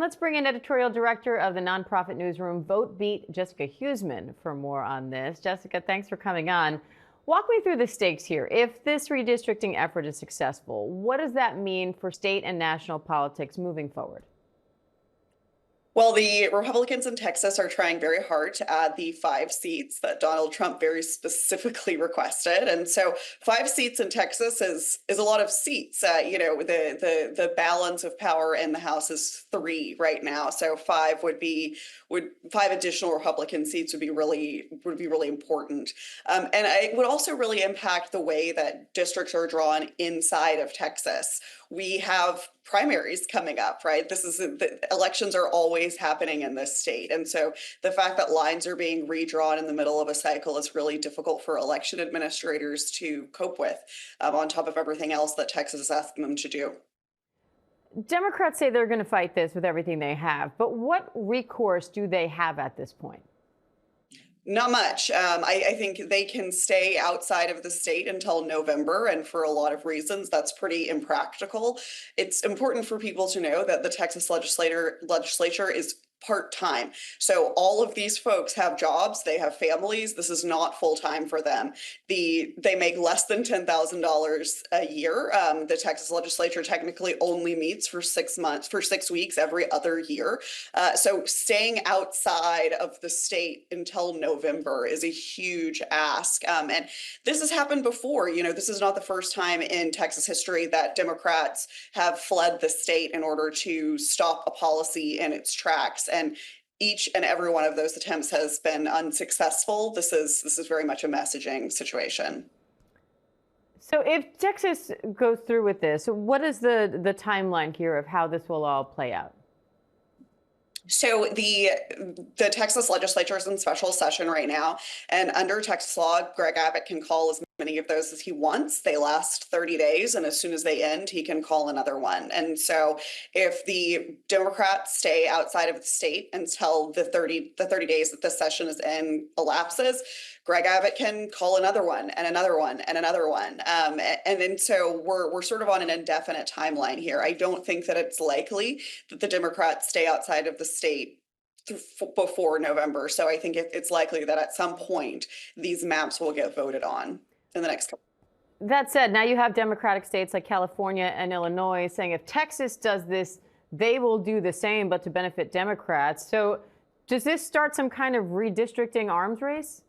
Let's bring in editorial director of the nonprofit newsroom Votebeat, Jessica Huseman, for more on this. Jessica, thanks for coming on. Walk me through the stakes here. If this redistricting effort is successful, what does that mean for state and national politics moving forward? Well, the Republicans in Texas are trying very hard to add the 5 seats that Donald Trump very specifically requested, and so 5 seats in Texas is a lot of seats. The balance of power in the House is 3 right now, so 5 additional Republican seats would be really important, and it would also really impact the way that districts are drawn inside of Texas. We have primaries coming up, right? The elections are always happening in this state. And so the fact that lines are being redrawn in the middle of a cycle is really difficult for election administrators to cope with, on top of everything else that Texas is asking them to do. Democrats say they're going to fight this with everything they have, but what recourse do they have at this point? Not much. I think they can stay outside of the state until November, and for a lot of reasons, that's pretty impractical. It's important for people to know that the Texas legislature is part-time. So all of these folks have jobs, they have families. This is not full-time for them. They make less than $10,000 a year. The Texas legislature technically only meets for 6 months, for 6 weeks every other year. So staying outside of the state until November is a huge ask. And this has happened before. This is not the first time in Texas history that Democrats have fled the state in order to stop a policy in its tracks. And each and every one of those attempts has been unsuccessful. This is very much a messaging situation. So if Texas goes through with this, what is the timeline here of how this will all play out? So the Texas legislature is in special session right now, and under Texas law, Greg Abbott can call as many of those as he wants. They last 30 days, and as soon as they end, he can call another one. And so if the Democrats stay outside of the state until the 30 days that this session is in elapses, Greg Abbott can call another one and another one and another one. And then so we're sort of on an indefinite timeline here. I don't think that it's likely that the Democrats stay outside of the state before November. So I think it's likely that at some point these maps will get voted on in the next couple. That said, now you have Democratic states like California and Illinois saying if Texas does this, they will do the same, but to benefit Democrats. So does this start some kind of redistricting arms race?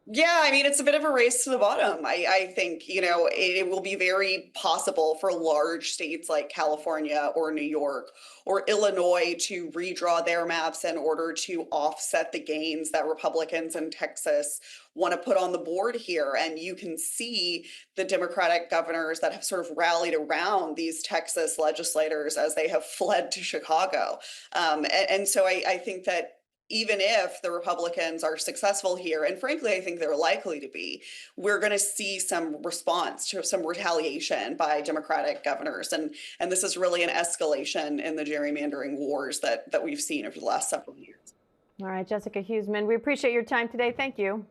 Yeah, I mean, it's a bit of a race to the bottom. I think, it will be very possible for large states like California or New York or Illinois to redraw their maps in order to offset the gains that Republicans in Texas want to put on the board here. And you can see the Democratic governors that have sort of rallied around these Texas legislators as they have fled to Chicago. And so I think that even if the Republicans are successful here, and frankly, I think they're likely to be, we're going to see some response to some retaliation by Democratic governors. And this is really an escalation in the gerrymandering wars that we've seen over the last several years. All right, Jessica Huseman, we appreciate your time today. Thank you.